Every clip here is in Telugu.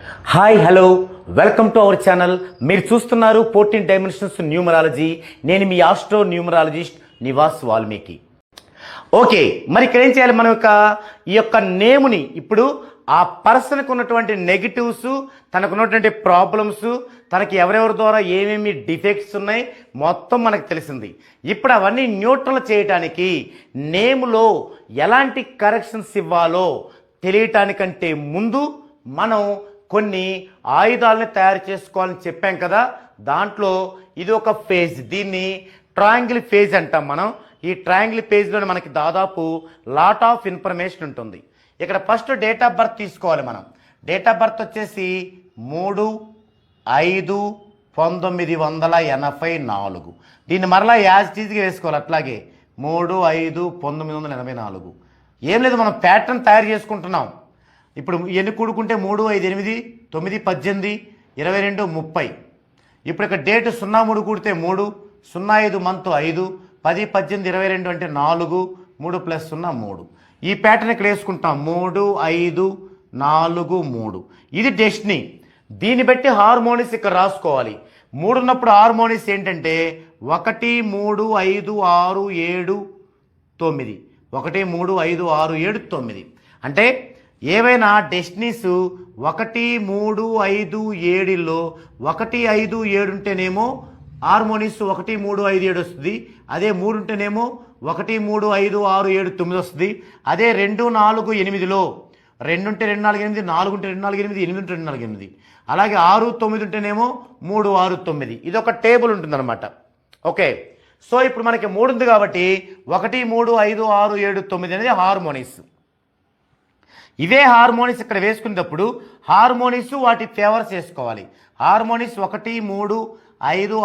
Hi hello welcome to our channel. మీరు చూస్తున్నారు 14 డైమెన్షన్స్ న్యూమరాలజీ. నేను మీ astro numerologist Nivas Valmiki. Okay, మరి ఇక్కడ ఏం చేయాలి? మనం ఈ యొక్క నేముని ఇప్పుడు ఆ పర్సన్కి ఉన్నటువంటి నెగిటివ్స్, తనకున్నటువంటి ప్రాబ్లమ్స్, తనకి ఎవరెవరి ద్వారా ఏమేమి డిఫెక్ట్స్ ఉన్నాయి మొత్తం మనకు తెలిసింది. ఇప్పుడు అవన్నీ న్యూట్రల్ చేయటానికి నేములో ఎలాంటి కరెక్షన్స్ ఇవ్వాలో తెలియటానికంటే ముందు మనం కొన్ని ఆయుధాలని తయారు చేసుకోవాలని చెప్పాం కదా. దాంట్లో ఇది ఒక ఫేజ్, దీన్ని ట్రయాంగిల్ ఫేజ్ అంటాం మనం. ఈ ట్రయాంగిల్ పేజ్లో మనకి దాదాపు లాట్ ఆఫ్ ఇన్ఫర్మేషన్ ఉంటుంది. ఇక్కడ ఫస్ట్ డేట్ ఆఫ్ బర్త్ తీసుకోవాలి మనం. డేట్ ఆఫ్ బర్త్ వచ్చేసి 3/5/1984. దీన్ని మరలా యాజ్ టీజ్గా వేసుకోవాలి. అట్లాగే 3/5/1984. ఏం లేదు, మనం ప్యాటర్న్ తయారు చేసుకుంటున్నాం. ఇప్పుడు ఎన్ని కూడుకుంటే 3, 5, 8, 9, 18, 22, 30. ఇప్పుడు ఇక్కడ డేట్ 03 కూడితే 3, 05 మంత్ 5, 10, 18, 22 అంటే 4, 3 + 0 3. ఈ ప్యాటర్న్ ఇక్కడ వేసుకుంటాం 3, 5, 4, 3. ఇది డెస్టినీ. దీన్ని బట్టి హార్మోనిస్ ఇక్కడ రాసుకోవాలి. 3 ఉన్నప్పుడు హార్మోనిస్ ఏంటంటే 1, 3, 5, 6, 7, 9. 1, 3, 5, 6, 7, 9. అంటే ఏవైనా డెస్టినీస్ 1, 3, 5, 7లో 1, 5, 7 ఉంటేనేమో హార్మోనిస్ 1, 3, 5, 7 వస్తుంది. అదే 3 ఉంటేనేమో 1, 3, 5, 6, 7, 9 వస్తుంది. అదే 2, 4, 8లో 2 ఉంటే 2, 4, 8, 4 ఉంటే 2, 4, 8, 8 ఉంటే 2, 4, 8. అలాగే 6, 9 ఉంటేనేమో 3, 6, 9. ఇది ఒక టేబుల్ ఉంటుందన్నమాట. ఓకే, సో ఇప్పుడు మనకి 3 ఉంది కాబట్టి 1, 3, 5, 6, 7, 9 అనేది హార్మోనిస్. ఇవే హార్మోనిస్ ఇక్కడ వేసుకునేటప్పుడు హార్మోనిస్ వాటి ఫేవర్స్ వేసుకోవాలి. హార్మోనిస్ 1, 3, 5, 6,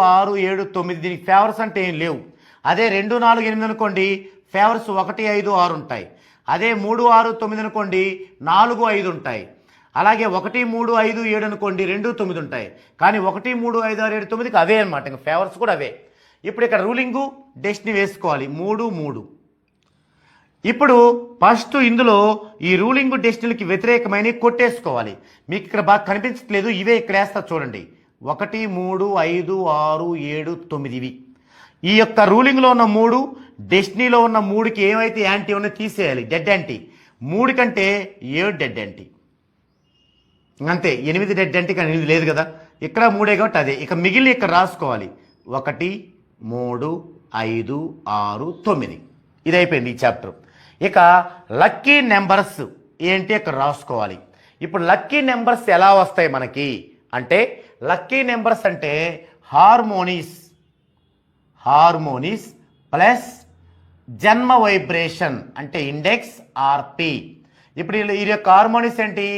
7, 9 దీనికి ఫేవర్స్ అంటే ఏం లేవు. అదే 2, 4, 8 అనుకోండి ఫేవర్స్ 1, 5, 6 ఉంటాయి. అదే 3, 6, 9 అనుకోండి 4, 5 ఉంటాయి. అలాగే 1, 3, 5, 7 అనుకోండి 2, 9 ఉంటాయి. కానీ 1, 3, 5, 6, 7, 9కి అవే అనమాట. ఇంకా ఫేవర్స్ కూడా అవే. ఇప్పుడు ఇక్కడ రూలింగు డెస్టినీ వేసుకోవాలి 3, 3. ఇప్పుడు ఫస్ట్ ఇందులో ఈ రూలింగ్ డెస్టినీకి వ్యతిరేకమైన కొట్టేసుకోవాలి. మీకు ఇక్కడ బాగా కనిపించట్లేదు, ఇవే ఇక్కడ వేస్తా చూడండి. 1, 3, 5, 6, 7, 9 ఇవి. ఈ యొక్క రూలింగ్లో ఉన్న 3 డెస్టినీలో ఉన్న 3కి ఏమైతే యాంటీ ఉన్నో తీసేయాలి, డెడ్ యాంటీ. 3 కంటే 7 డెడ్ యాంటీ, అంతే. 8 డెడ్ యాంటీ కానీ 8 లేదు కదా, ఇక్కడ 3 కాబట్టి అదే. ఇక మిగిలిన ఇక్కడ రాసుకోవాలి 1, 3, 5, 6, 9. ఇది అయిపోయింది ఈ చాప్టర్. ఇక లక్కీ నెంబర్స్ ఏంటి ఇక్కడ రాసుకోవాలి. ఇప్పుడు లక్కీ నెంబర్స్ ఎలా వస్తాయి మనకి అంటే, లక్కీ నెంబర్స్ అంటే హార్మోనిస్ ప్లస్ జన్మ వైబ్రేషన్ అంటే ఇండెక్స్ ఆర్పి. ఇప్పుడు ఈ యొక్క హార్మోనిస్ ఏంటి?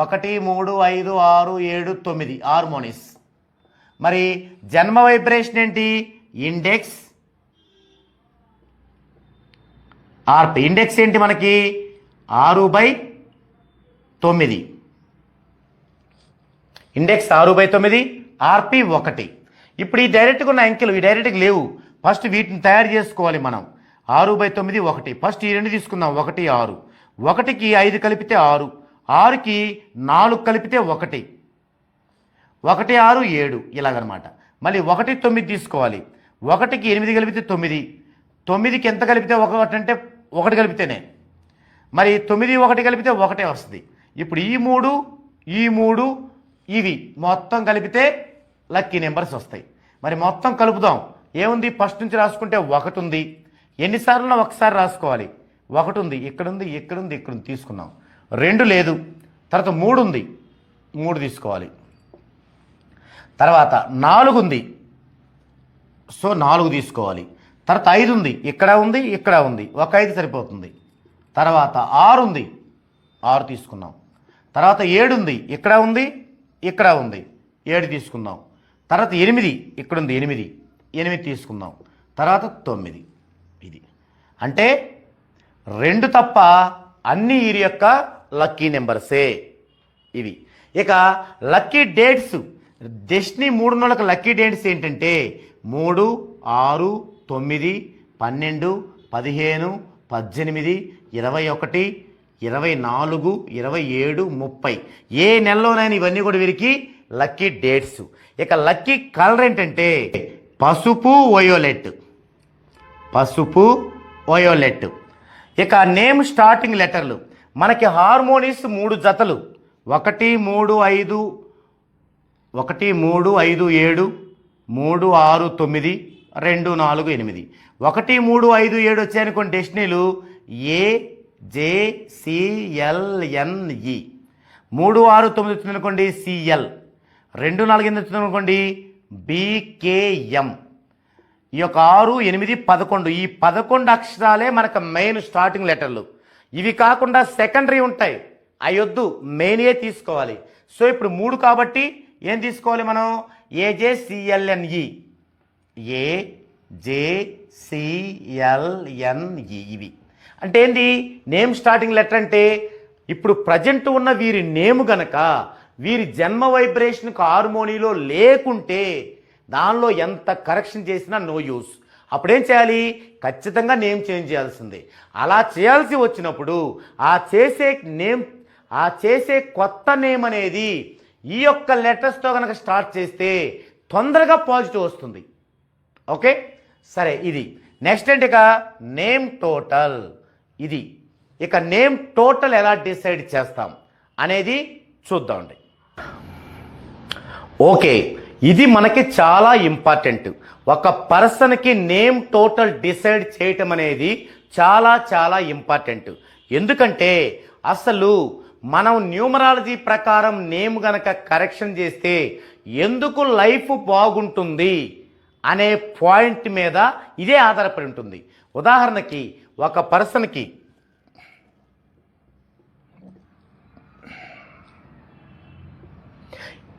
1, 3, 5, 6, 7, 9 హార్మోనిస్. మరి జన్మ వైబ్రేషన్ ఏంటి? ఇండెక్స్ ఆర్పి. ఇండెక్స్ ఏంటి మనకి? 6/9. ఇండెక్స్ 6/9, ఆర్పి 1. ఇప్పుడు ఈ డైరెక్ట్గా ఉన్న అంకెలు ఈ డైరెక్ట్గా లేవు. ఫస్ట్ వీటిని తయారు చేసుకోవాలి మనం. 6/9 1. ఫస్ట్ ఈ 2 తీసుకుందాం. 1, 6. 1కి 5 కలిపితే 6, 6కి 4 కలిపితే 1, 1, 6, 7 ఇలాగనమాట. మళ్ళీ 1, 9 తీసుకోవాలి. 1కి 8 కలిపితే 9, 9కి ఎంత కలిపితే 1 అంటే 1 కలిపితేనే. మరి 9, 1 కలిపితే 1 వస్తుంది. ఇప్పుడు ఈ 3 ఇవి మొత్తం కలిపితే లక్కీ నెంబర్స్ వస్తాయి. మరి మొత్తం కలుపుదాం. ఏముంది? ఫస్ట్ నుంచి రాసుకుంటే 1 ఉంది. ఎన్నిసార్లు ఒకసారి రాసుకోవాలి. 1 ఉంది, ఇక్కడుంది, ఇక్కడుంది, ఇక్కడుంది తీసుకున్నాం. 2 లేదు. తర్వాత 3 ఉంది, 3 తీసుకోవాలి. తర్వాత 4 ఉంది, సో 4 తీసుకోవాలి. తర్వాత 5 ఉంది, ఇక్కడ ఉంది, ఇక్కడ ఉంది, ఒక 5 సరిపోతుంది. తర్వాత 6 ఉంది, 6 తీసుకున్నాం. తర్వాత 7 ఉంది, ఇక్కడ ఉంది, ఇక్కడ ఉంది, 7 తీసుకుందాం. తర్వాత 8 ఇక్కడ ఉంది, 8 తీసుకుందాం. తర్వాత 9. ఇది అంటే 2 తప్ప అన్ని ఈ యొక్క లక్కీ నెంబర్సే ఇవి. ఇక లక్కీ డేట్స్ డెస్టినీ 3 నెలలకు లక్కీ డేట్స్ ఏంటంటే 3, 6, 9, 12, 15, 18, 21, 24, 27, 30 ఏ నెలలోనైనా ఇవన్నీ కూడా వీరికి లక్కీ డేట్స్. ఇక లక్కీ కలర్ ఏంటంటే పసుపు వయోలెట్, పసుపు వయోలెట్. ఇక నేమ్ స్టార్టింగ్ లెటర్లు మనకి హార్మోనిస్ 3 జతలు 1, 3, 5, 1, 3, 5, 7, 3, 6, 9, 2, 4, 8. 1, 3, 5, 7 వచ్చాయనుకోండి డెస్టినీలు AJCLNE. 3, 6, 9 వచ్చిందనుకోండి CL. 2, 4, 8 వచ్చిందనుకోండి BKM. ఈ యొక్క 6, 8, 11 ఈ 11 అక్షరాలే మనకు మెయిన్ స్టార్టింగ్ లెటర్లు. ఇవి కాకుండా సెకండరీ ఉంటాయి, అయ్యొద్దు, మెయినే తీసుకోవాలి. సో ఇప్పుడు 3 కాబట్టి ఏం తీసుకోవాలి మనం? AJCLNE, AJCLNE. ఇవి అంటే ఏంటి? నేమ్ స్టార్టింగ్ లెటర్ అంటే ఇప్పుడు ప్రజెంట్ ఉన్న వీరి నేమ్ గనక వీరి జన్మ వైబ్రేషన్కి హార్మోనీలో లేకుంటే దానిలో ఎంత కరెక్షన్ చేసినా నో యూస్. అప్పుడేం చేయాలి? ఖచ్చితంగా నేమ్ చేంజ్ చేయాల్సిందే. అలా చేయాల్సి వచ్చినప్పుడు ఆ చేసే కొత్త నేమ్ అనేది ఈ యొక్క లెటర్స్తో కనుక స్టార్ట్ చేస్తే తొందరగా పాజిటివ్ వస్తుంది. ఓకే, సరే. ఇది నెక్స్ట్ ఏంటి? ఇక నేమ్ టోటల్. ఇది ఇక నేమ్ టోటల్ ఎలా డిసైడ్ చేస్తాం అనేది చూద్దామండి. ఓకే, ఇది మనకి చాలా ఇంపార్టెంట్. ఒక పర్సన్కి నేమ్ టోటల్ డిసైడ్ చేయటం అనేది చాలా చాలా ఇంపార్టెంట్. ఎందుకంటే అసలు మనం న్యూమరాలజీ ప్రకారం నేమ్ గనక కరెక్షన్ చేస్తే ఎందుకు లైఫ్ బాగుంటుంది అనే పాయింట్ మీద ఇదే ఆధారపడి ఉంటుంది. ఉదాహరణకి ఒక పర్సన్కి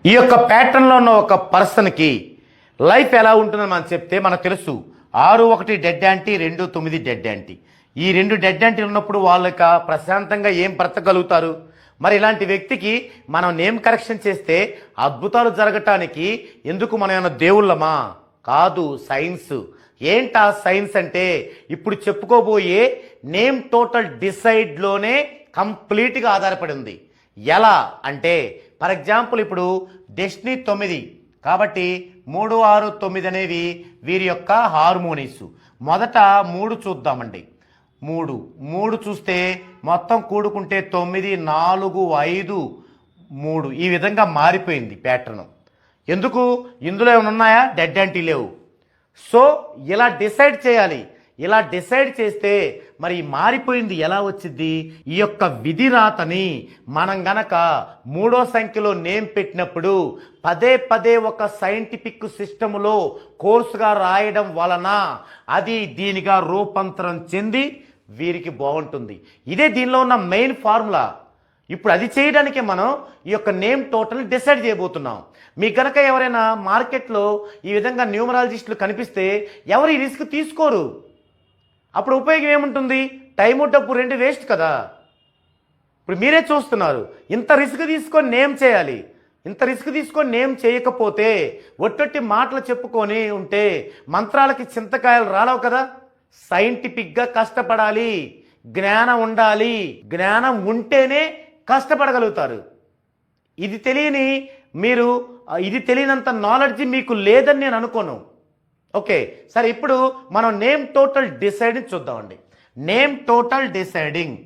ఈ యొక్క ప్యాటర్న్లో ఉన్న ఒక పర్సన్కి లైఫ్ ఎలా ఉంటుందని మనం చెప్తే మనకు తెలుసు. 6, 1 డెడ్ యాంటీ, 2, 9 డెడ్ యాంటీ. ఈ 2 డెడ్ యాంటీలు ఉన్నప్పుడు వాళ్ళకి ప్రశాంతంగా ఏం బ్రతకగలుగుతారు? మరి ఇలాంటి వ్యక్తికి మనం నేమ్ కరెక్షన్ చేస్తే అద్భుతాలు జరగటానికి ఎందుకు మనం ఏమైనా దేవుళ్ళమా? కాదు, సైన్స్. ఏంటా సైన్స్ అంటే ఇప్పుడు చెప్పుకోబోయే నేమ్ టోటల్ డిసైడ్లోనే కంప్లీట్గా ఆధారపడి ఉంది. ఎలా అంటే ఫర్ ఎగ్జాంపుల్ ఇప్పుడు డెస్టినీ 9 కాబట్టి 3, 6, 9 అనేవి వీరి యొక్క హార్మోనీస్. మొదట 3 చూద్దామండి. 3 చూస్తే మొత్తం కూడుకుంటే 9, 4, 5, 3 ఈ విధంగా మారిపోయింది ప్యాటర్న్. ఎందుకు? ఇందులో ఏమైనా ఉన్నాయా? డెడ్ యాంటీ లేవు. సో ఇలా డిసైడ్ చేయాలి. ఇలా డిసైడ్ చేస్తే మరి మారిపోయింది ఎలా వచ్చింది? ఈ యొక్క విధి రాతని మనం గనక 3వ సంఖ్యలో నేమ్ పెట్టినప్పుడు పదే పదే ఒక సైంటిఫిక్ సిస్టములో కోర్సుగా రాయడం వలన అది దీనిగా రూపాంతరం చెంది వీరికి బాగుంటుంది. ఇదే దీనిలో ఉన్న మెయిన్ ఫార్ములా. ఇప్పుడు అది చేయడానికి మనం ఈ యొక్క నేమ్ టోటల్ డిసైడ్ చేయబోతున్నాం. మీకు కనుక ఎవరైనా మార్కెట్లో ఈ విధంగా న్యూమరాలజిస్టులు కనిపిస్తే ఎవరు ఈ రిస్క్ తీసుకోరు. అప్పుడు ఉపయోగం ఏముంటుంది? టైము డబ్బు 2 వేస్ట్ కదా. ఇప్పుడు మీరే చూస్తున్నారు, ఇంత రిస్క్ తీసుకొని నేమ్ చేయాలి. ఇంత రిస్క్ తీసుకొని నేమ్ చేయకపోతే ఒట్టొట్టి మాటలు చెప్పుకొని ఉంటే మంత్రాలకి చింతకాయలు రాలవు కదా. సైంటిఫిక్గా కష్టపడాలి, జ్ఞానం ఉండాలి. జ్ఞానం ఉంటేనే కష్టపడగలుగుతారు. ఇది తెలియనంత నాలెడ్జ్ మీకు లేదని నేను అనుకోను. ఓకే, సరే. ఇప్పుడు మనం నేమ్ టోటల్ డిసైడింగ్ చూద్దామండి. Name total deciding.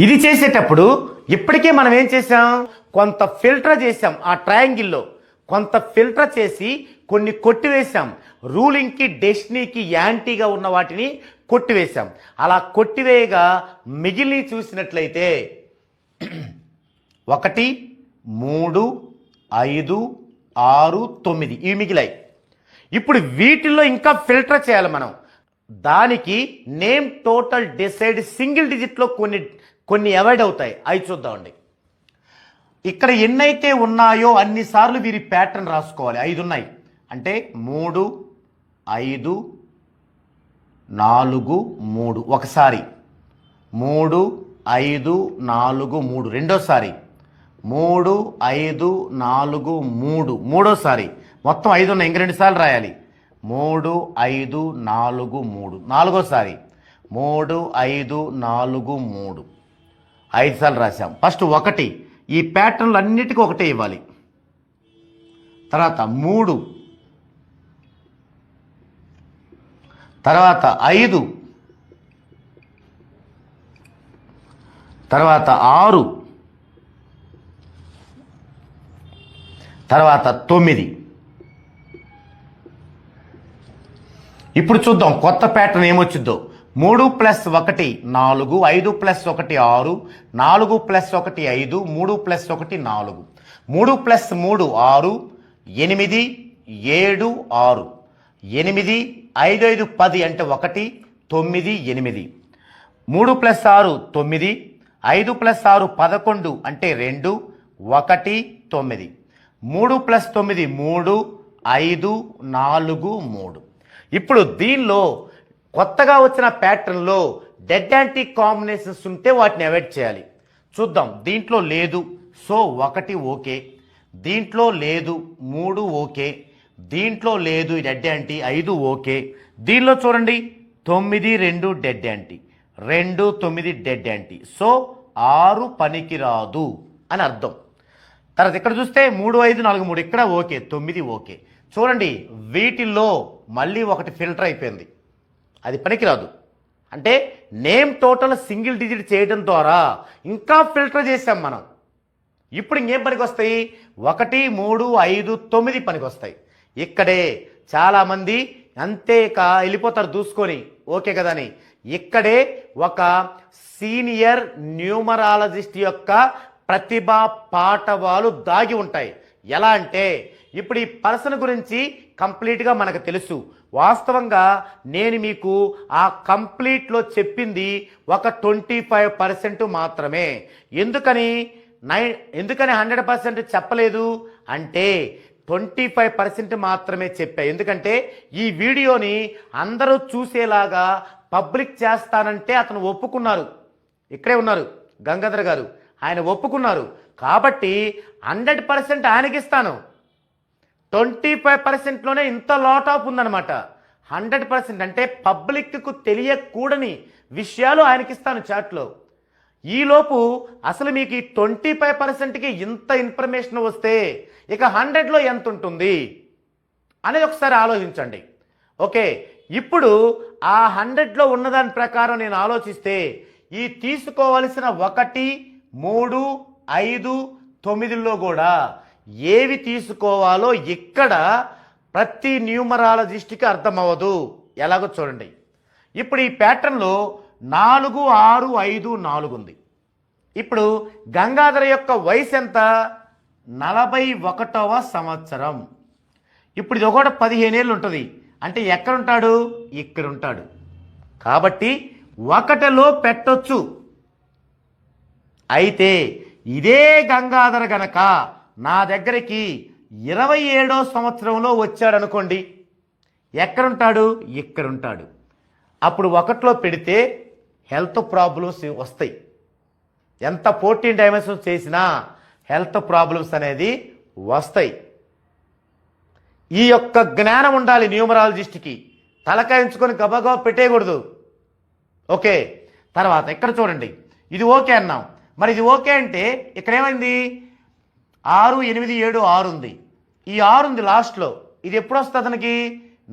ఇది చేసేటప్పుడు ఇప్పటికే మనం ఏం చేసాం? కొంత ఫిల్టర్ చేసాం. ఆ ట్రయాంగిల్లో కొంత ఫిల్టర్ చేసి కొన్ని కొట్టివేశాం. రూలింగ్కి డెస్టినీకి యాంటీగా ఉన్న వాటిని కొట్టివేశాం. అలా కొట్టివేయగా మిగిలిన చూసినట్లయితే 1, 3, 5, 6, 9 ఇవి మిగిలాయి. ఇప్పుడు వీటిల్లో ఇంకా ఫిల్టర్ చేయాలి మనం. దానికి నేమ్ టోటల్ డిసైడ్ సింగిల్ డిజిట్లో కొన్ని అవాయిడ్ అవుతాయి. అవి చూద్దామండి. ఇక్కడ ఎన్నైతే ఉన్నాయో అన్నిసార్లు వీరి ప్యాటర్న్ రాసుకోవాలి. 5 ఉన్నాయి అంటే 3, 5, 4, 3 ఒకసారి, 3, 5, 4, 3 రెండోసారి, 3, 5, 4, 3 మూడోసారి. మొత్తం 5 ఉన్నాయి. ఇంక 2 సార్లు రాయాలి. 3 5 4 3 నాలుగోసారి 3 5 4 3 5 సార్లు రాసాం. ఫస్ట్ 1 ఈ ప్యాటర్న్లు అన్నిటికీ ఒకటే ఇవ్వాలి. తర్వాత 3, తర్వాత 5, తర్వాత 6, తర్వాత 9. ఇప్పుడు చూద్దాం కొత్త ప్యాటర్న్ ఏమొచ్చిందో. 3 + 1 4, 5 + 1 6, 4 + 1 5, 3 + 1 4, 3 + 3 6, 8 7 6, 8 5 5 10 అంటే 1 9 8, 3 + 6 9, 5 + 6 11 అంటే 2 1 9, 3 + 9 3 5 4 3. ఇప్పుడు దీనిలో కొత్తగా వచ్చిన ప్యాటర్న్లో డెడ్ యాంటీ కాంబినేషన్స్ ఉంటే వాటిని అవాయిడ్ చేయాలి. చూద్దాం. దీంట్లో లేదు, సో 1 ఓకే. దీంట్లో లేదు 3 ఓకే. దీంట్లో లేదు డెడ్ యాంటీ 5 ఓకే. దీనిలో చూడండి 9 2 dead anti, 2 9 dead anti, so 6 పనికిరాదు అని అర్థం. తర్వాత ఇక్కడ చూస్తే 3 5 4 3 ఇక్కడ ఓకే, 9 ఓకే. చూడండి వీటిల్లో మళ్ళీ ఒకటి ఫిల్టర్ అయిపోయింది, అది పనికిరాదు. అంటే నేమ్ టోటల్ సింగిల్ డిజిట్ చేయడం ద్వారా ఇంకా ఫిల్టర్ చేసాం మనం. ఇప్పుడు ఇంకేం పనికి వస్తాయి? 1 3 5 9 పనికి వస్తాయి. ఇక్కడే చాలామంది అంతేక వెళ్ళిపోతారు దూసుకొని, ఓకే కదా అని. ఇక్కడే ఒక సీనియర్ న్యూమరాలజిస్ట్ యొక్క ప్రతిభా పాఠవాలు దాగి ఉంటాయి. ఎలా అంటే ఇప్పుడు ఈ పర్సన్ గురించి కంప్లీట్గా మనకు తెలుసు. వాస్తవంగా నేను మీకు ఆ కంప్లీట్లో చెప్పింది ఒక 25% మాత్రమే. ఎందుకని 100% చెప్పలేదు అంటే 25% మాత్రమే చెప్పా. ఎందుకంటే ఈ వీడియోని అందరూ చూసేలాగా పబ్లిక్ చేస్తానంటే అతను ఒప్పుకున్నారు. ఇక్కడే ఉన్నారు గంగాధర్ గారు, ఆయన ఒప్పుకున్నారు. కాబట్టి 100% ఆయనకిస్తాను. 25%లోనే ఇంత లాట్ ఆఫ్ ఉందన్నమాట. 100% అంటే పబ్లిక్కు తెలియకూడని విషయాలు ఆయనకిస్తాను చాట్లో. ఈలోపు అసలు మీకు ఈ 25%కి ఇంత ఇన్ఫర్మేషన్ వస్తే ఇక 100లో ఎంత ఉంటుంది అనేది ఒకసారి ఆలోచించండి. ఓకే, ఇప్పుడు ఆ 100లో ఉన్నదాని ప్రకారం నేను ఆలోచిస్తే ఈ తీసుకోవలసిన 1 3 5 9లో కూడా ఏవి తీసుకోవాలో ఇక్కడ ప్రతి న్యూమరాలజిస్ట్కి అర్థమవ్వదు. ఎలాగో చూడండి. ఇప్పుడు ఈ ప్యాటర్న్లో 4 6 5 4 ఉంది. ఇప్పుడు గంగాధర యొక్క వయసు ఎంత? 41వ సంవత్సరం. ఇప్పుడు ఇది ఒకటి 15 ఏళ్ళు ఉంటుంది. అంటే ఎక్కడుంటాడు? ఇక్కడ ఉంటాడు. కాబట్టి 1లో పెట్టొచ్చు. అయితే ఇదే గంగాధర గనక నా దగ్గరికి 27వ సంవత్సరంలో వచ్చాడు అనుకోండి, ఎక్కడుంటాడు? ఇక్కడ ఉంటాడు. అప్పుడు 1లో పెడితే హెల్త్ ప్రాబ్లమ్స్ వస్తాయి. ఎంత 14 డైమెన్షన్స్ చేసినా హెల్త్ ప్రాబ్లమ్స్ అనేది వస్తాయి. ఈ యొక్క జ్ఞానం ఉండాలి న్యూమరాలజిస్ట్కి. తలకాయించుకొని గబగబా పెట్టేయకూడదు. ఓకే, తర్వాత ఇక్కడ చూడండి, ఇది ఓకే అన్నాం. మరి ఇది ఓకే అంటే ఇక్కడ ఏమైంది? 6 8 7 6 ఉంది. ఈ 6 ఉంది లాస్ట్లో. ఇది ఎప్పుడు వస్తుంది అతనికి?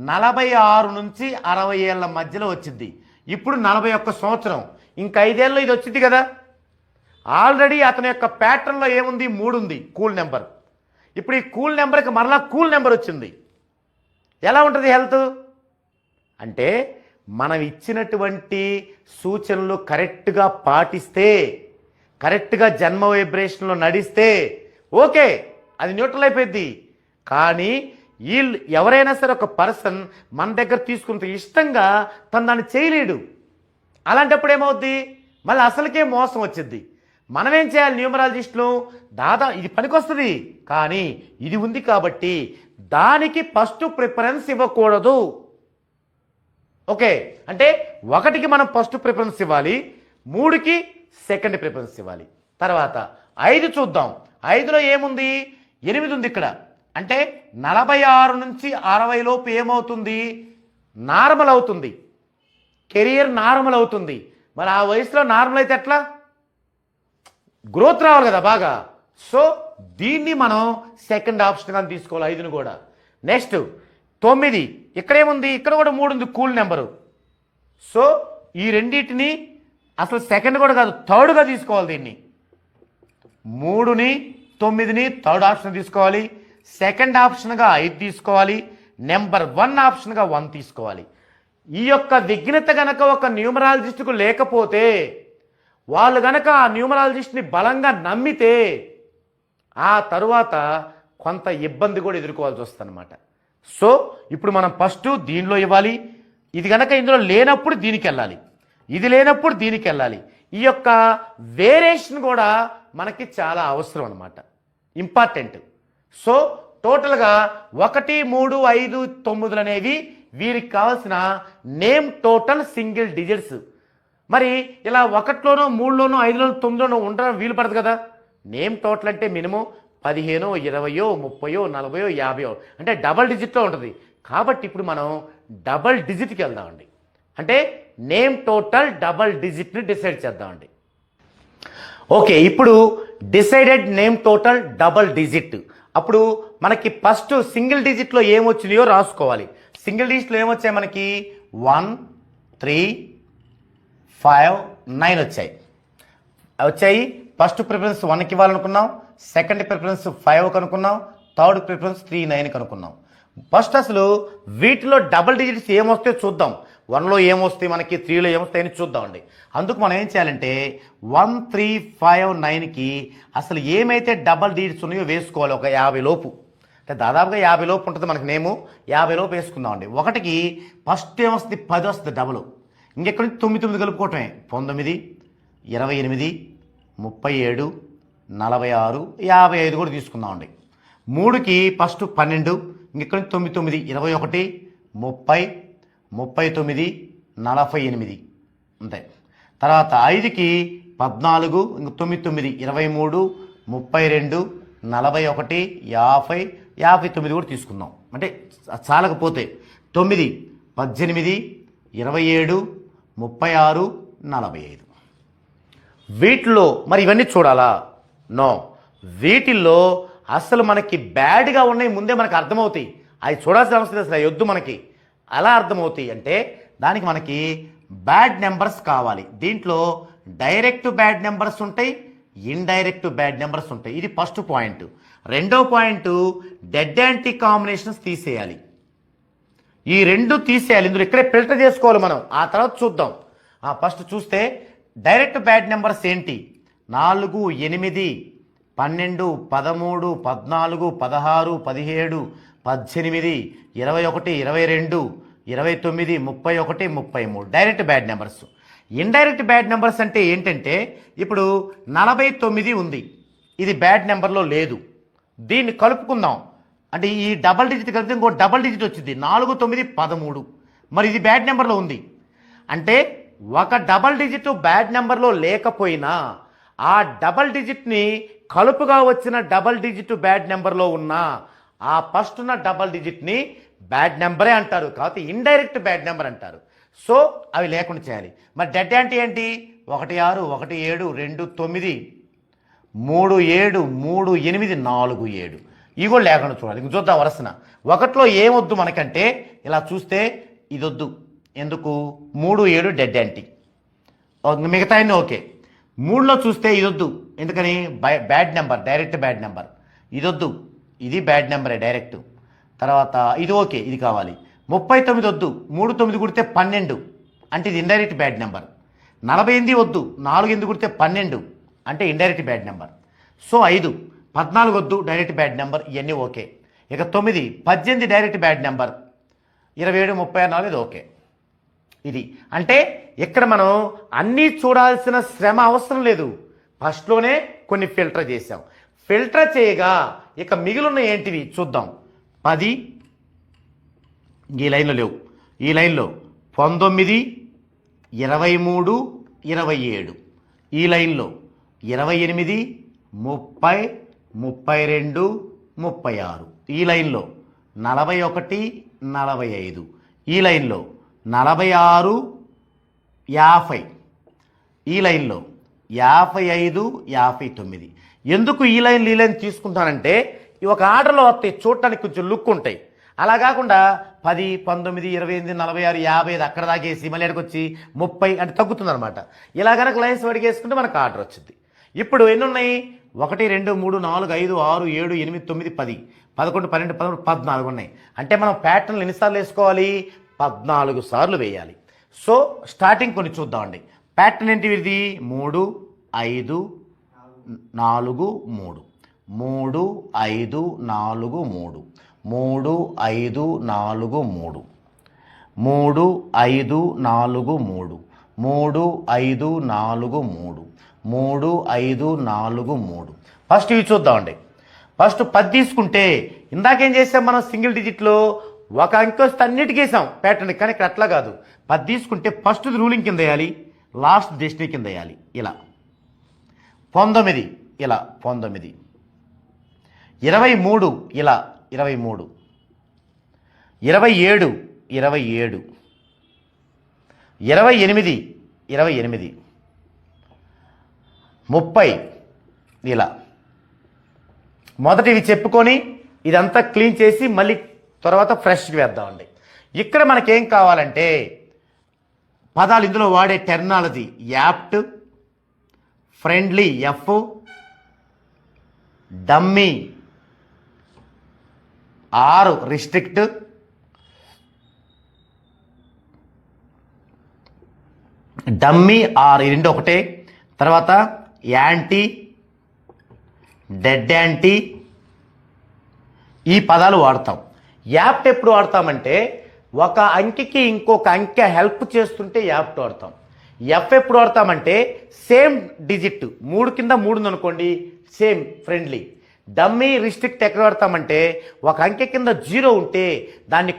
46 నుంచి 60 ఏళ్ళ మధ్యలో వచ్చింది. ఇప్పుడు 41 సంవత్సరం, ఇంకా 5 ఏళ్ళలో ఇది వచ్చింది కదా. ఆల్రెడీ అతని యొక్క ప్యాటర్న్లో ఏముంది? 3 ఉంది, కూల్ నెంబర్. ఇప్పుడు ఈ కూల్ నెంబర్కి మరలా కూల్ నెంబర్ వచ్చింది. ఎలా ఉంటుంది హెల్త్? అంటే మనం ఇచ్చినటువంటి సూచనలు కరెక్ట్గా పాటిస్తే, కరెక్ట్గా జన్మ వైబ్రేషన్లో నడిస్తే ఓకే, అది న్యూట్రల్ అయిపోయింది. కానీ వీళ్ళు ఎవరైనా సరే ఒక పర్సన్ మన దగ్గర తీసుకుంటే ఇష్టంగా తను దాన్ని చేయలేడు. అలాంటప్పుడు ఏమవుద్ది? మళ్ళీ అసలుకే మోసం వచ్చింది. మనం ఏం చేయాలి న్యూమరాలజిస్టులు? ఇది పనికొస్తుంది, కానీ ఇది ఉంది కాబట్టి దానికి ఫస్ట్ ప్రిఫరెన్స్ ఇవ్వకూడదు. ఓకే, అంటే 1కి మనం ఫస్ట్ ప్రిఫరెన్స్ ఇవ్వాలి, 3కి సెకండ్ ప్రిఫరెన్స్ ఇవ్వాలి. తర్వాత 5 చూద్దాం. 5లో ఏముంది? 8 ఉంది. ఇక్కడ అంటే 46 నుంచి 60 లోపు ఏమవుతుంది? నార్మల్ అవుతుంది, కెరియర్ నార్మల్ అవుతుంది. మరి ఆ వయసులో నార్మల్ అయితే ఎట్లా? గ్రోత్ రావాలి కదా బాగా. సో దీన్ని మనం సెకండ్ ఆప్షన్గా తీసుకోవాలి, 5ని కూడా. నెక్స్ట్ 9, ఇక్కడేముంది? ఇక్కడ కూడా 3 ఉంది, కూల్ నెంబరు. సో ఈ రెండింటిని అసలు సెకండ్ కూడా కాదు, థర్డ్గా తీసుకోవాలి. దీన్ని 3ని 9ని థర్డ్ ఆప్షన్ తీసుకోవాలి, సెకండ్ ఆప్షన్గా 5 తీసుకోవాలి, నెంబర్ 1 ఆప్షన్గా 1 తీసుకోవాలి. ఈ యొక్క విఘ్నత గనక ఒక న్యూమరాలజిస్ట్కు లేకపోతే, వాళ్ళు గనక ఆ న్యూమరాలజిస్ట్ని బలంగా నమ్మితే ఆ తరువాత కొంత ఇబ్బంది కూడా ఎదుర్కోవాల్సి వస్తుంది అనమాట. సో ఇప్పుడు మనం ఫస్ట్ దీనిలో ఇవ్వాలి, ఇది కనుక ఇందులో లేనప్పుడు దీనికి వెళ్ళాలి, ఇది లేనప్పుడు దీనికి వెళ్ళాలి. ఈ యొక్క వేరియేషన్ కూడా మనకి చాలా అవసరం అనమాట, ఇంపార్టెంట్. సో టోటల్గా 1, 3, 5, 9 అనేవి వీరికి కావాల్సిన నేమ్ టోటల్ సింగిల్ డిజిట్స్. మరి ఇలా 1లోనో 3లోనో 5లోనో 9లోనో ఉండడం వీలు పడదు కదా. నేమ్ టోటల్ అంటే మినిమం 15, 20, 30, 40, 50 అంటే డబల్ డిజిట్లో ఉంటుంది. కాబట్టి ఇప్పుడు మనం డబల్ డిజిట్కి వెళ్దామండి. అంటే నేమ్ టోటల్ డబల్ డిజిట్ని డిసైడ్ చేద్దామండి. ఓకే, ఇప్పుడు decided name total double digit. అప్పుడు మనకి ఫస్ట్ సింగిల్ డిజిట్లో ఏమొచ్చినాయో రాసుకోవాలి. సింగిల్ డిజిట్లో ఏమొచ్చాయి మనకి? 1, 3, 5, 9 వచ్చాయి. ఫస్ట్ ప్రిఫరెన్స్ 1కి ఇవ్వాలనుకున్నాం, సెకండ్ ప్రిఫరెన్స్ 5కి అనుకున్నాం, థర్డ్ ప్రిఫరెన్స్ 3, 9కి అనుకున్నాం. ఫస్ట్ అసలు వీటిలో డబల్ డిజిట్స్ ఏమొస్తాయో చూద్దాం. 1లో ఏమొస్తాయి మనకి, 3లో ఏమొస్తాయని చూద్దామండి. అందుకు మనం ఏం చేయాలంటే 1, 3, 5, 9కి అసలు ఏమైతే డబల్ డిజిట్స్ ఉన్నాయో వేసుకోవాలి. ఒక 50 లోపు, అంటే దాదాపుగా 50 లోపు ఉంటుంది మనకి నేము. 50 లోపు వేసుకుందామండి. 1కి ఫస్ట్ ఏమొస్తుంది? 10 వస్తుంది డబల్. ఇంకెక్కడి నుంచి 9 కలుపుకోవటమే. 19, 28, 37, 46, 55 కూడా తీసుకుందామండి. 3కి ఫస్ట్ 12, ఇంకెక్కడి నుంచి 9, 21, 30, 39, 48 అంతే. తర్వాత 5కి 14, ఇంక 9, 23, 32, 41, 50, 59 కూడా తీసుకుందాం. అంటే చాలకపోతే 9, 18, 27, 36, 45. వీటిలో మరి ఇవన్నీ చూడాలా? నో. వీటిల్లో అసలు మనకి బ్యాడ్గా ఉన్నాయి ముందే మనకు అర్థమవుతాయి. అవి చూడాల్సిన అవసరం అసలు వద్దు మనకి. అలా అర్థమవుతాయి అంటే దానికి మనకి బ్యాడ్ నెంబర్స్ కావాలి. దీంట్లో డైరెక్ట్ బ్యాడ్ నెంబర్స్ ఉంటాయి, ఇండైరెక్ట్ బ్యాడ్ నెంబర్స్ ఉంటాయి. ఇది ఫస్ట్ పాయింట్. రెండో పాయింట్, డెడ్ యాంటీ కాంబినేషన్స్ తీసేయాలి. ఈ 2 తీసేయాలి. ఇందులో ఇక్కడే ఫిల్టర్ చేసుకోవాలి మనం, ఆ తర్వాత చూద్దాం. ఫస్ట్ చూస్తే డైరెక్ట్ బ్యాడ్ నెంబర్స్ ఏంటి? 4, 8, 12, 13, 14, 16, 17, 18, 21, 22, 29, 31, 33 direct bad numbers. Indirect bad numbers అంటే ఏంటంటే ఇప్పుడు 49 ఉంది, ఇది బ్యాడ్ నెంబర్లో లేదు. దీన్ని కలుపుకుందాం. అంటే ఈ డబల్ డిజిట్ కలిపితే ఇంకో డబల్ డిజిట్ వచ్చింది, 4, 9, 13. మరి ఇది బ్యాడ్ నెంబర్లో ఉంది. అంటే ఒక డబల్ డిజిట్ బ్యాడ్ నెంబర్లో లేకపోయినా ఆ డబల్ డిజిట్ని కలుపుగా వచ్చిన డబల్ డిజిట్ బ్యాడ్ నెంబర్లో ఉన్న ఆ ఫస్ట్ ఉన్న డబల్ డిజిట్ని బ్యాడ్ నెంబరే అంటారు, కాబట్టి ఇండైరెక్ట్ బ్యాడ్ నెంబర్ అంటారు. సో అవి లేకుండా చేయాలి. మరి డెడ్ అంటే ఏంటి? 1, 6, 1, 7, 2, 9, 3, 7, 3, 8, 4, 7 ఇవి కూడా లేకుండా చూడాలి. ఇంక చూద్దాం వరుసన. 1లో ఏమొద్దు మనకంటే ఇలా చూస్తే ఇది వద్దు. ఎందుకు? 3, 7 డెడ్ యాంటీ, మిగతా అన్నీ ఓకే. 3లో చూస్తే ఇది వద్దు, ఎందుకని? Bad number, direct bad number. ఇది వద్దు, ఇది బ్యాడ్ నెంబరే డైరెక్ట్. తర్వాత ఇది ఓకే, ఇది కావాలి. 39 వద్దు, 3, 9 కుడితే 12 అంటే ఇది ఇండైరెక్ట్ బ్యాడ్ నెంబర్. 48 వద్దు, 4, 8 కుడితే 12 అంటే ఇండైరెక్ట్ బ్యాడ్ నెంబర్. సో 5, 14 వద్దు, డైరెక్ట్ బ్యాడ్ నెంబర్. ఇవన్నీ ఓకే. ఇక 9, 18 డైరెక్ట్ బ్యాడ్ నెంబర్. 27, 34 ఇది ఓకే. ఇది అంటే ఇక్కడ మనం అన్నీ చూడాల్సిన శ్రమ అవసరం లేదు. ఫస్ట్లోనే కొన్ని ఫిల్టర్ చేసాం. ఫిల్టర్ చేయగా ఇక మిగిలిన ఏంటివి చూద్దాం. 10 ఈ లైన్లో లేవు, ఈ లైన్లో 19, 23, 27 ఈ లైన్లో 28, 30, 32, 36, ఈ లైన్లో 41, 45, ఈ లైన్లో 46, 50, ఈ లైన్లో 55, 59. ఎందుకు ఈ లైన్ తీసుకుంటానంటే ఈ ఒక ఆర్డర్లో వస్తాయి, చూడటానికి కొంచెం లుక్ ఉంటాయి. అలా కాకుండా 10, 19, 28, 46, 55 అక్కడ దాకేసి మళ్ళీ ఎక్కడికి వచ్చి 30 అంటే తగ్గుతుంది అనమాట. ఇలా కనుక లైన్స్ వడిగేసుకుంటే మనకు ఆర్డర్ వచ్చింది. ఇప్పుడు ఎన్ని ఉన్నాయి? 1, 2, 3, 4, 5, 6, 7, 8, 9, 10, 11, 12, 13, 14 ఉన్నాయి. అంటే మనం ప్యాటర్న్లు ఎన్నిసార్లు వేసుకోవాలి? 14 సార్లు వేయాలి. సో స్టార్టింగ్ కొన్ని చూద్దామండి. ప్యాటర్న్ ఏంటి ఇది? 3, 5, 4, 3, 3, 5, 4, 3, 3, 5, 4, 3, 3, 5, 4, 3, 3, 5, 4, 3, 3, 5, 4, 3. ఫస్ట్ ఇవి చూద్దామండి. ఫస్ట్ 10 తీసుకుంటే ఇందాకేం చేసాం మనం? సింగిల్ డిజిట్లో ఒక అంకె వస్తే అన్నిటికీ వేసాం ప్యాటర్న్. కానీ ఇక్కడ అట్లా కాదు. 10 తీసుకుంటే ఫస్ట్ రూలింగ్ కింద వేయాలి, లాస్ట్ డెస్టినీ కింద వేయాలి. ఇలా 19 ఇలా 19, 23 ఇలా 23, 27 27, 28 28, 30 ఇలా. మొదటివి చెప్పుకొని ఇదంతా క్లీన్ చేసి మళ్ళీ తర్వాత ఫ్రెష్గా వేద్దామండి. ఇక్కడ మనకేం కావాలంటే పదాలు ఇందులో వాడే terminology apt, friendly F, dummy R, restrict, dummy R ఈ రెండు ఒకటే. తర్వాత యాంటీ, డెడ్ యాంటీ, ఈ పదాలు వాడతాం. యాప్ట్ ఎప్పుడు వాడతామంటే ఒక అంకెకి ఇంకొక అంకె హెల్ప్ చేస్తుంటే యాప్ట్ వాడతాం. ఎఫ్ ఎప్పుడు వాడతామంటే సేమ్ డిజిట్ 3 కింద 3 ఉంది అనుకోండి, సేమ్ ఫ్రెండ్లీ. డమ్మీ, రిస్ట్రిక్ట్ ఎక్కడ వాడతామంటే ఒక అంకె కింద 0 ఉంటే దాన్ని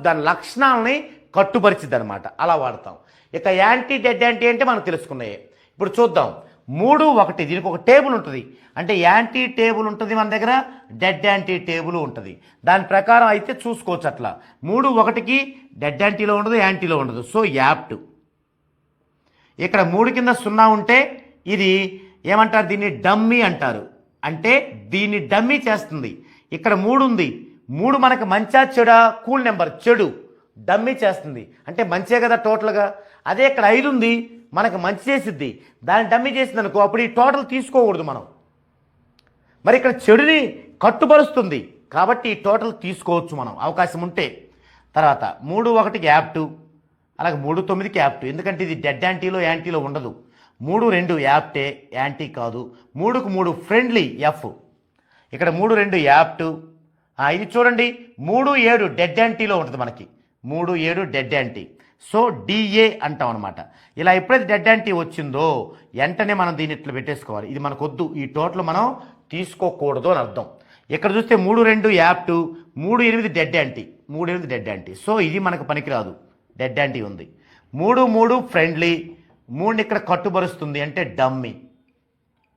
దాని లక్షణాలని కట్టుపరిచిద్ది అనమాట, అలా వాడతాం. ఇక యాంటీ, డెడ్ యాంటీ అంటే మనం తెలుసుకున్నాయి. ఇప్పుడు చూద్దాం. 3, 1 దీనికి ఒక టేబుల్ ఉంటుంది. అంటే యాంటీ టేబుల్ ఉంటుంది మన దగ్గర, డెడ్ యాంటీ టేబుల్ ఉంటుంది. దాని ప్రకారం అయితే చూసుకోవచ్చు. అట్లా 3, 1కి డెడ్ యాంటీలో ఉండదు, యాంటీలో ఉండదు. So apt. ఇక్కడ 3 కింద 0 ఉంటే ఇది ఏమంటారు? దీన్ని డమ్మీ అంటారు. అంటే దీన్ని డమ్మీ చేస్తుంది. ఇక్కడ 3 ఉంది, 3 మనకు మంచా చెడా? కూల్ నెంబర్, చెడు, డమ్మీ చేస్తుంది. అంటే మంచే కదా టోటల్గా. అదే ఇక్కడ 5 ఉంది, మనకు మంచి చేసిద్ది, దాన్ని డమ్మీ చేసింది అనుకో, అప్పుడు ఈ టోటల్ తీసుకోకూడదు మనం. మరి ఇక్కడ చెడుని కట్టుబరుస్తుంది కాబట్టి ఈ టోటల్ తీసుకోవచ్చు మనం అవకాశం ఉంటే. తర్వాత 3, 1కి యాప్ట్, అలాగే 3, 9కి యాప్ట్. ఎందుకంటే ఇది డెడ్ యాంటీలో యాంటీలో ఉండదు. 3, 2 యాప్టే, యాంటీ కాదు. 3కు 3 ఫ్రెండ్లీ ఎఫ్. ఇక్కడ 3, 2 యాప్ట్. ఇది చూడండి 3, 7 డెడ్ యాంటీలో ఉంటుంది మనకి. 3, 7 డెడ్ యాంటీ. సో డిఏ అంటాం అనమాట. ఇలా ఎప్పుడైతే డెడ్ యాంటీ వచ్చిందో వెంటనే మనం దీన్ని ఇట్లా పెట్టేసుకోవాలి. ఇది మనకు వద్దు, ఈ టోటల్ మనం తీసుకోకూడదు అని అర్థం. ఇక్కడ చూస్తే 3, 2 apt, 3, 8 dead anti, 3, 8 dead anti. So ఇది మనకు పనికిరాదు, డెడ్ యాంటీ ఉంది. 3, 3 ఫ్రెండ్లీ, 3ని ఇక్కడ కట్టుబరుస్తుంది అంటే డమ్మీ.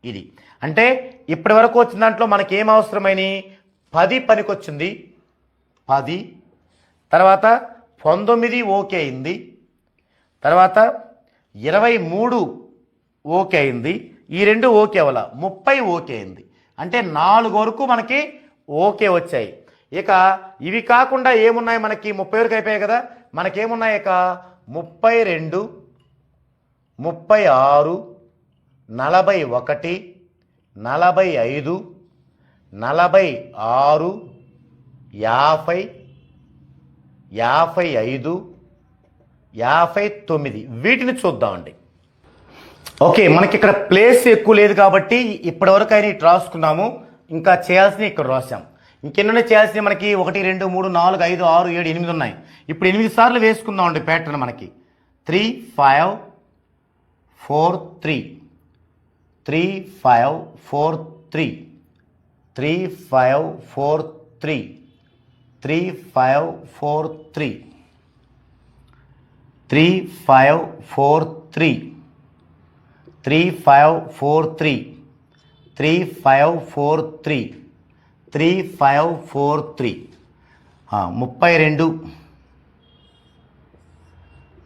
ఇది అంటే ఇప్పటి వరకు వచ్చిన దాంట్లో మనకి ఏం అవసరమైనవి? 10 పనికొచ్చింది, 10. తర్వాత 19 ఓకే అయింది. తర్వాత 23 ఓకే అయింది. ఈ 2 ఓకే అవ్వాల, 30 ఓకే అయింది. అంటే 4 వరకు మనకి ఓకే వచ్చాయి. ఇక ఇవి కాకుండా ఏమున్నాయి మనకి? 30 వరకు అయిపోయాయి కదా. మనకేమున్నాయి? ఇక 32, 36, 41, 45, 46, 50, 55, 59 వీటిని చూద్దామండి. ఓకే, మనకి ఇక్కడ ప్లేస్ ఎక్కువ లేదు కాబట్టి ఇప్పటివరకు అయినా ఇటు రాసుకున్నాము. ఇంకా చేయాల్సినవి ఇక్కడ రాసాం. ఇంకెన్నో చేయాల్సినవి మనకి 1, 2, 3, 4, 5, 6, 7, 8 ఉన్నాయి. ఇప్పుడు 8 సార్లు వేసుకుందామండి ప్యాటర్న్. మనకి 3, 5, 4, 3, 3, 5, 4, 3, 3, 5, 4, 3, 3, 5, 4, 3, 3, 5, 4, 3, 3, 5, 4, 3, 3, 5, 4, 3, 3543 32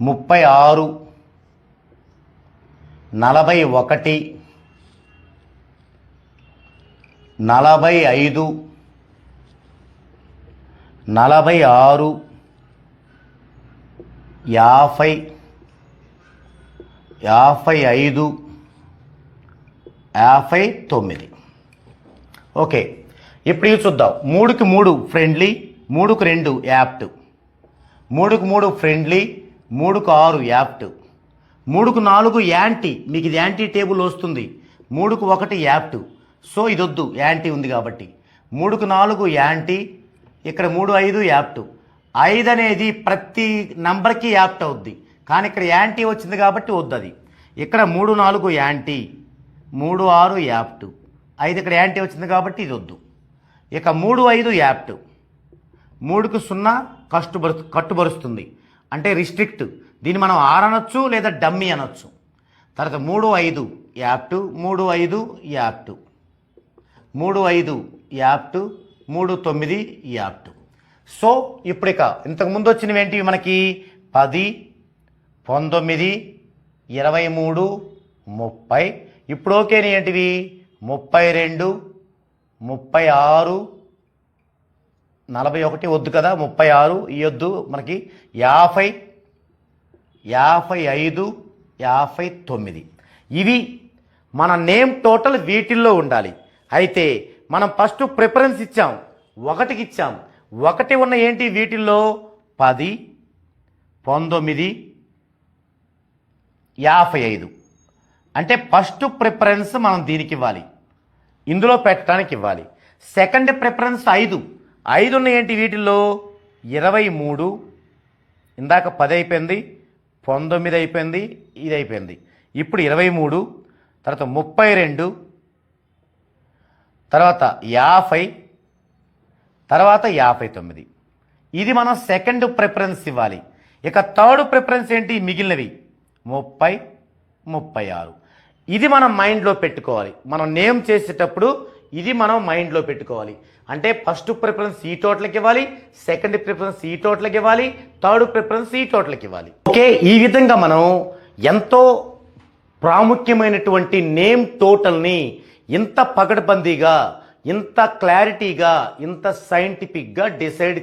36 41 45 46 50 55 59. ఓకే, ఇప్పుడు ఇవి చూద్దాం. 3కి 3 ఫ్రెండ్లీ, 3కు 2 యాప్ట్, 3కు 3 ఫ్రెండ్లీ, 3కు 6 యాప్ట్, 3కు 4 యాంటీ. మీకు ఇది యాంటీ టేబుల్ వస్తుంది. 3కు 1 యాప్ట్. సో ఇది వద్దు, యాంటీ ఉంది కాబట్టి. 3కు 4 యాంటీ, ఇక్కడ 3 5 యాప్ట్. 5 అనేది ప్రతి నంబర్కి యాప్ట్ అవుద్ది, కానీ ఇక్కడ యాంటీ వచ్చింది కాబట్టి వద్దు అది. ఇక్కడ 3 4 యాంటీ, 3 6 యాప్ట్. 5 ఇక్కడ యాంటీ వచ్చింది కాబట్టి ఇది వద్దు. ఇక 3 5 యాప్ట్. 3కు 0 కట్టుబరుస్తుంది, అంటే రిస్ట్రిక్ట్. దీన్ని మనం ఆర్ అనొచ్చు లేదా డమ్మీ అనొచ్చు. తర్వాత 3 5 apt, 3 5 apt, 3 5 apt, 3 9 apt. So ఇప్పుడు ఇక ఇంతకుముందు వచ్చినవి ఏంటివి మనకి? 10 19 23 30. ఇప్పుడు ఓకేని ఏంటివి? 32 36 41 వద్దు కదా, 36 ఇవ్వద్దు మనకి. 50 55 59. ఇవి మన నేమ్ టోటల్ వీటిల్లో ఉండాలి. అయితే మనం ఫస్ట్ ప్రిఫరెన్స్ ఇచ్చాం, 1కి ఇచ్చాం. 1 ఉన్న ఏంటి వీటిల్లో? 10 19 55. అంటే ఫస్ట్ ప్రిఫరెన్స్ మనం దీనికి ఇవ్వాలి, ఇందులో పెట్టడానికి ఇవ్వాలి. Second preference 5. 5 ఉన్న ఏంటి వీటిల్లో? 23. ఇందాక 10 అయిపోయింది, 19 అయిపోయింది, ఇది అయిపోయింది. ఇప్పుడు 23, తర్వాత 32, తర్వాత 50, తర్వాత 59. ఇది మనం సెకండ్ ప్రిఫరెన్స్ ఇవ్వాలి. ఇక థర్డ్ ప్రిఫరెన్స్ ఏంటి? మిగిలినవి 30 36. ఇది మనం మైండ్లో పెట్టుకోవాలి. మనం నేమ్ చేసేటప్పుడు ఇది మనం మైండ్లో పెట్టుకోవాలి. అంటే ఫస్ట్ ప్రిఫరెన్స్ ఈ టోటల్కి ఇవ్వాలి, సెకండ్ ప్రిఫరెన్స్ ఈ టోటల్కి ఇవ్వాలి, థర్డ్ ప్రిఫరెన్స్ ఈ టోటల్కి ఇవ్వాలి. ఓకే, ఈ విధంగా మనం ఎంతో ప్రాముఖ్యమైనటువంటి నేమ్ టోటల్ని ఇంత పకడ్బందీగా, ఇంత క్లారిటీగా, ఇంత సైంటిఫిక్గా డిసైడ్